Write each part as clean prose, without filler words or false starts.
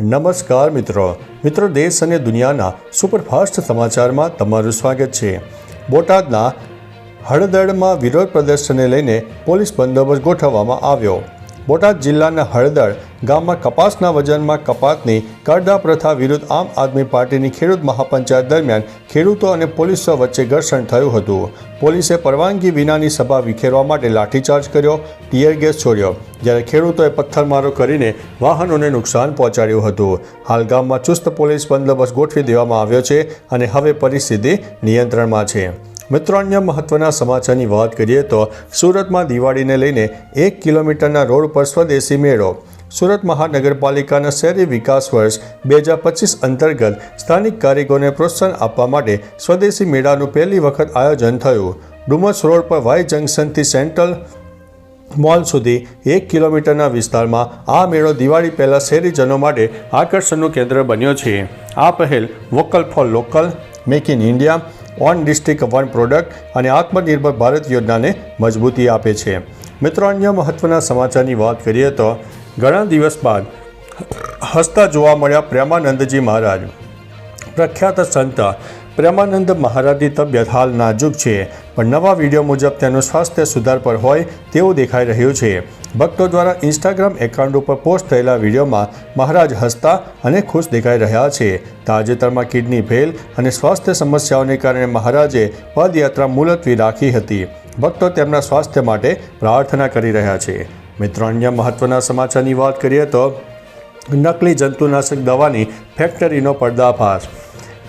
નમસ્કાર મિત્રો દેશ અને દુનિયાના સુપરફાસ્ટ સમાચારમાં તમારું સ્વાગત છે। બોટાદના હળદળમાં વિરોધ પ્રદર્શનને લઈને પોલીસ બંદોબસ્ત ગોઠવવામાં આવ્યો। બોટાદ જિલ્લાના હળદળ ગામમાં કપાસના વજનમાં કપાતની કાયદા પ્રથા વિરુદ્ધ આમ આદમી પાર્ટીની ખેડૂત મહાપંચાયત દરમિયાન ખેડૂતો અને પોલીસો વચ્ચે ઘર્ષણ થયું હતું। પોલીસે પરવાનગી વિનાની સભા વિખેરવા માટે લાઠીચાર્જ કર્યો, ટીયર ગેસ છોડ્યો, જ્યારે ખેડૂતોએ પથ્થરમારો કરીને વાહનોને નુકસાન પહોંચાડ્યું હતું। હાલ ગામમાં ચુસ્ત પોલીસ બંદોબસ્ત ગોઠવી દેવામાં આવ્યો છે અને હવે પરિસ્થિતિ નિયંત્રણમાં છે। મિત્રો, અન્ય મહત્વના સમાચારની વાત કરીએ તો સુરતમાં દિવાળીને લઈને 1 કિલોમીટરના રોડ પર સ્વદેશી મેળો। સુરત મહાનગરપાલિકાના શહેરી વિકાસ વર્ષ 2025 અંતર્ગત સ્થાનિક કારીગરોને પ્રોત્સાહન આપવા માટે સ્વદેશી મેળાનું પહેલી વખત આયોજન થયું। ડુમસ રોડ પર વાય જંકશનથી સેન્ટ્રલ મોલ સુધી 1 કિલોમીટરના વિસ્તારમાં આ મેળો દિવાળી પહેલાં શહેરીજનો માટે આકર્ષણનું કેન્દ્ર બન્યો છે। આ પહેલ vocal for local, make in India, on district one product અને આત્મનિર્ભર ભારત યોજનાને મજબૂતી આપે છે। મિત્રો, અન્ય મહત્વના સમાચારની વાત કરીએ તો ઘણા દિવસ બાદ હસતા જોવા મળ્યા પ્રેમાનંદજી મહારાજ। પ્રખ્યાત સંત પ્રેમાનંદ મહારાજની તબિયત હાલ નાજુક છે, પણ નવા વિડીયો મુજબ તેનું સ્વાસ્થ્ય સુધાર પર હોય તેવું દેખાઈ રહ્યું છે। ભક્તો દ્વારા ઇન્સ્ટાગ્રામ એકાઉન્ટ ઉપર પોસ્ટ થયેલા વિડીયોમાં મહારાજ હસતા અને ખુશ દેખાઈ રહ્યા છે। તાજેતરમાં કિડની ફેલ અને સ્વાસ્થ્ય સમસ્યાઓને કારણે મહારાજે પદયાત્રા મુલતવી રાખી હતી। ભક્તો તેમના સ્વાસ્થ્ય માટે પ્રાર્થના કરી રહ્યા છે। મિત્રો, અન્ય મહત્વના સમાચારની વાત કરીએ તો નકલી જંતુનાશક દવાની ફેક્ટરીનો પર્દાફાશ।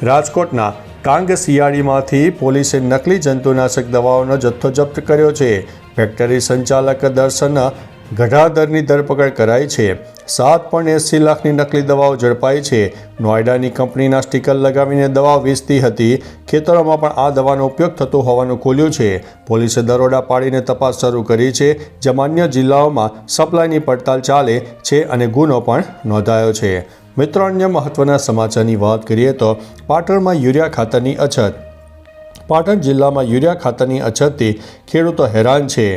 રાજકોટના કાંગસિયાળીમાંથી પોલીસે નકલી જંતુનાશક દવાઓનો જથ્થો જપ્ત કર્યો છે। ફેક્ટરી સંચાલક દર્શન ગઢાધરની ધરપકડ કરાઈ છે। 7.80 લાખની નકલી દવાઓ ઝડપાઈ છે। નોઈડાની કંપનીના સ્ટીકર લગાવીને દવાઓ વેચતી હતી। ખેતરોમાં પણ આ દવાનો ઉપયોગ થતો હોવાનું ખુલ્યું છે। પોલીસે દરોડા પાડીને તપાસ શરૂ કરી છે, જેમાં અન્ય જિલ્લાઓમાં સપ્લાયની પડતાલ ચાલે છે અને ગુનો પણ નોંધાયો છે। મિત્રો, અન્ય મહત્વના સમાચારની વાત કરીએ તો પાટણમાં યુરિયા ખાતરની અછત। પાટણ જિલ્લામાં યુરિયા ખાતરની અછતથી ખેડૂતો હેરાન છે।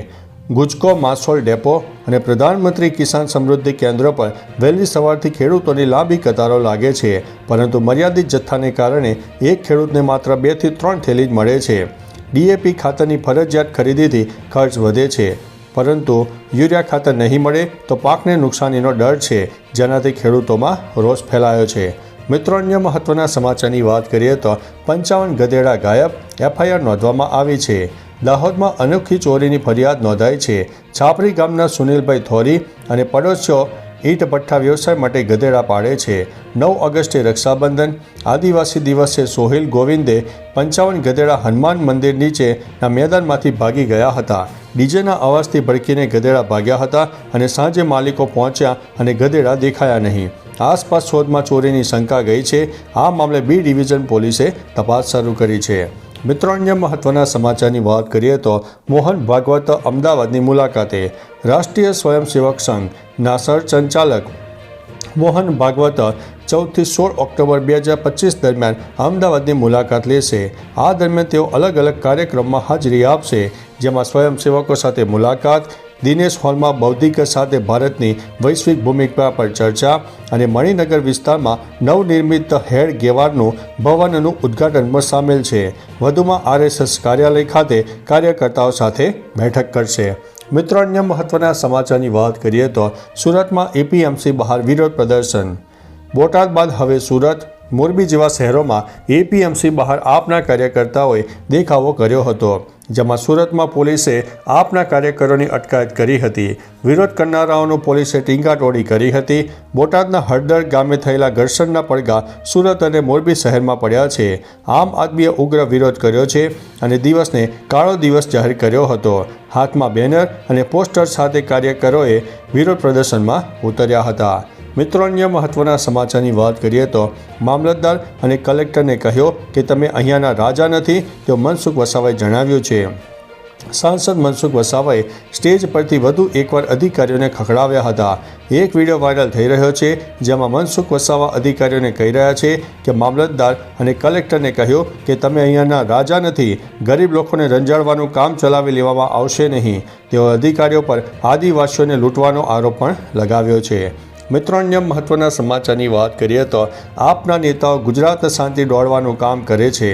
ગુજકો માસોલ ડેપો અને પ્રધાનમંત્રી કિસાન સમૃદ્ધિ કેન્દ્ર પર વહેલી સવારથી ખેડૂતોની લાંબી કતારો લાગે છે, પરંતુ મર્યાદિત જથ્થાને કારણે એક ખેડૂતને માત્ર 2 થી 3 થેલી જ મળે છે। ડીએપી ખાતરની ફરજિયાત ખરીદીથી ખર્ચ વધે છે, પરંતુ યુરિયા ખાતર નહીં મળે તો પાકને નુકસાનીનો ડર છે, જેનાથી ખેડૂતોમાં રોષ ફેલાયો છે। મિત્રો, અન્ય મહત્વના સમાચારની વાત કરીએ તો 55 ગધેડા ગાયબ, એફઆઈઆર નોંધવામાં આવી છે। દાહોદમાં અનોખી ચોરીની ફરિયાદ નોંધાઈ છે। છાપરી ગામના સુનિલભાઈ થોરી અને પડોશીઓ ઈંટ ભઠ્ઠા વ્યવસાય માટે ગધેડા પાડે છે। 9 ઓગસ્ટે રક્ષાબંધન આદિવાસી દિવસે સોહિલ ગોવિંદે 55 ગધેડા હનુમાન મંદિર નીચેના મેદાનમાંથી ભાગી ગયા હતા। ડીજેના અવાજથી ભડકીને ગધેડા ભાગ્યા હતા અને સાંજે માલિકો પહોંચ્યા અને ગધેડા દેખાયા નહીં। આસપાસ શોધમાં ચોરીની શંકા ગઈ છે। આ મામલે બી ડિવિઝન પોલીસે તપાસ શરૂ કરી છે। મિત્રો, અન્ય મહત્વના સમાચારની વાત કરીએ તો મોહન ભાગવત અમદાવાદની મુલાકાતે। રાષ્ટ્રીય સ્વયંસેવક સંઘના સરસંચાલક મોહન ભાગવત 14 થી 16 ઓક્ટોબર 2025 દરમિયાન અમદાવાદની મુલાકાત લેશે। આ દરમિયાન તેઓ અલગ અલગ કાર્યક્રમમાં હાજરી આપશે, જેમાં સ્વયંસેવકો સાથે મુલાકાત, દિનેશ હોલમાં બૌદ્ધિક સાથે ભારતની વૈશ્વિક ભૂમિકા પર ચર્ચા અને મણિનગર વિસ્તારમાં નવનિર્મિત હેડ ગેવારનું ભવનનું ઉદ્ઘાટન પણ સામેલ છે। વધુમાં આરએસએસ કાર્યાલય ખાતે કાર્યકર્તાઓ સાથે બેઠક કરશે। મિત્રો, અન્ય મહત્વના સમાચારની વાત કરીએ તો સુરતમાં એપીએમસી બહાર વિરોધ પ્રદર્શન। બોટાદ બાદ હવે સુરત, મોરબી જેવા શહેરોમાં એપીએમસી બહાર આપના કાર્યકર્તાઓએ દેખાવો કર્યો હતો, જેમાં સુરતમાં પોલીસે આપના કાર્યકરોની અટકાયત કરી હતી। વિરોધ કરનારાઓનું પોલીસે ટીંગાટોળી કરી હતી। બોટાદના હળદળ ગામે થયેલા ઘર્ષણના પડઘા સુરત અને મોરબી શહેરમાં પડ્યા છે। આમ આદમીએ ઉગ્ર વિરોધ કર્યો છે અને દિવસને કાળો દિવસ જાહેર કર્યો હતો। હાથમાં બેનર અને પોસ્ટર સાથે કાર્યકરોએ વિરોધ પ્રદર્શનમાં ઉતર્યા હતા। મિત્રો, અન્ય મહત્વના સમાચારની વાત કરીએ તો મામલતદાર અને કલેક્ટરને કહ્યું કે તમે અહીંયાના રાજા નથી, તેવું મનસુખ વસાવાએ જણાવ્યું છે। સાંસદ મનસુખ વસાવાએ સ્ટેજ પરથી વધુ એકવાર અધિકારીઓને ખખડાવ્યા હતા। એક વિડીયો વાયરલ થઈ રહ્યો છે, જેમાં મનસુખ વસાવા અધિકારીઓને કહી રહ્યા છે કે મામલતદાર અને કલેક્ટરને કહ્યું કે તમે અહીંયાના રાજા નથી, ગરીબ લોકોને રંજાડવાનું કામ ચલાવી લેવામાં આવશે નહીં। તેઓ અધિકારીઓ પર આદિવાસીઓને લૂંટવાનો આરોપ પણ લગાવ્યો છે। મિત્રો, અન્ય મહત્વના સમાચારની વાત કરીએ તો આપના નેતાઓ ગુજરાત શાંતિ દોડવાનું કામ કરે છે.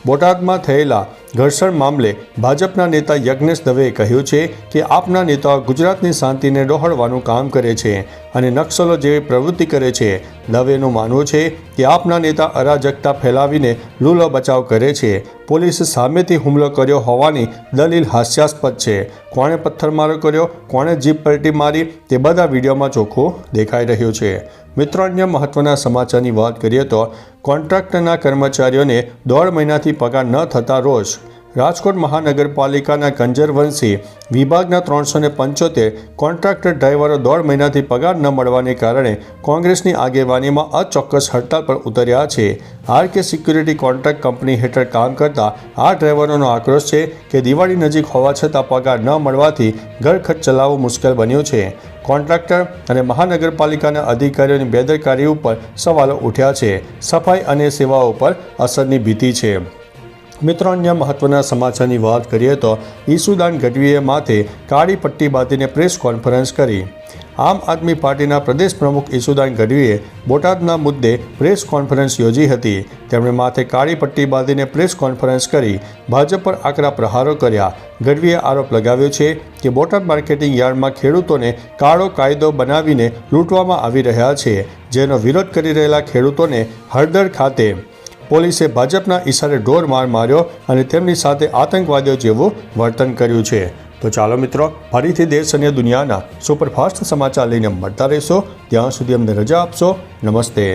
બોટાદમાં થયેલા ઘર્ષણ મામલે ભાજપના નેતા યજ્ઞેશ દવેએ કહ્યું છે કે આપના નેતાઓ ગુજરાતની શાંતિને ડહોળવાનું કામ કરે છે અને નક્સલો જેવી પ્રવૃત્તિ કરે છે. દવેનું માનવું છે કે આપના નેતા અરાજકતા ફેલાવીને લૂલો બચાવ કરે છે. પોલીસે સામેથી હુમલો કર્યો હોવાની દલીલ હાસ્યાસ્પદ છે. કોણે પથ્થરમારો કર્યો, કોણે જીપ પલટી મારી, તે બધા વિડીયોમાં ચોખ્ખું દેખાઈ રહ્યું છે. મિત્રો, અન્ય મહત્વના સમાચારની વાત કરીએ તો કોન્ટ્રાક્ટરના કર્મચારીઓને 1.5 મહિનાથી પગાર ન થતા રોષ. રાજકોટ મહાનગરપાલિકાના કંજરવંશી વિભાગના 375 કોન્ટ્રાક્ટર ડ્રાઈવરો 1.5 મહિનાથી પગાર ન મળવાને કારણે કોંગ્રેસની આગેવાનીમાં અચોક્કસ હડતાળ પર ઉતર્યા છે. આરકે સિક્યુરિટી કોન્ટ્રાક્ટ કંપની હેઠળ કામ કરતા આ ડ્રાઈવરોનો આક્રોશ છે કે દિવાળી નજીક હોવા છતાં પગાર ન મળવાથી ઘરખર્ચ ચલાવવું મુશ્કેલ બન્યું છે. કોન્ટ્રાક્ટર અને મહાનગરપાલિકાના અધિકારીઓની બેદરકારી ઉપર સવાલો ઉઠ્યા છે. સફાઈ અને સેવાઓ પર અસરની ભીતિ છે. મિત્રો, અન્ય મહત્વના સમાચારની વાત કરીએ તો ઈસુદાન ગઢવીએ માથે કાળી પટ્ટી બાંધીને પ્રેસ કોન્ફરન્સ કરી. આમ આદમી પાર્ટીના પ્રદેશ પ્રમુખ ઈસુદાન ગઢવીએ બોટાદના મુદ્દે પ્રેસ કોન્ફરન્સ યોજી હતી. તેમણે માથે કાળી પટ્ટી બાંધીને પ્રેસ કોન્ફરન્સ કરી ભાજપ પર આકરા પ્રહારો કર્યા. ગઢવીએ આરોપ લગાવ્યો છે કે બોટાદ માર્કેટિંગ યાર્ડમાં ખેડૂતોને કાળો કાયદો બનાવીને લૂંટવામાં આવી રહ્યા છે, જેનો વિરોધ કરી રહેલા ખેડૂતોને હળદર ખાતે પોલીસે ભાજપના ઇશારે ઢોર માર માર્યો અને તેમની સાથે આતંકવાદીઓ જેવું વર્તન કર્યું છે. તો ચાલો મિત્રો, ફરીથી દેશ અને દુનિયાના સુપરફાસ્ટ સમાચાર લઈને મળતા રહેશો. ત્યાં સુધી અમને રજા આપશો. નમસ્તે.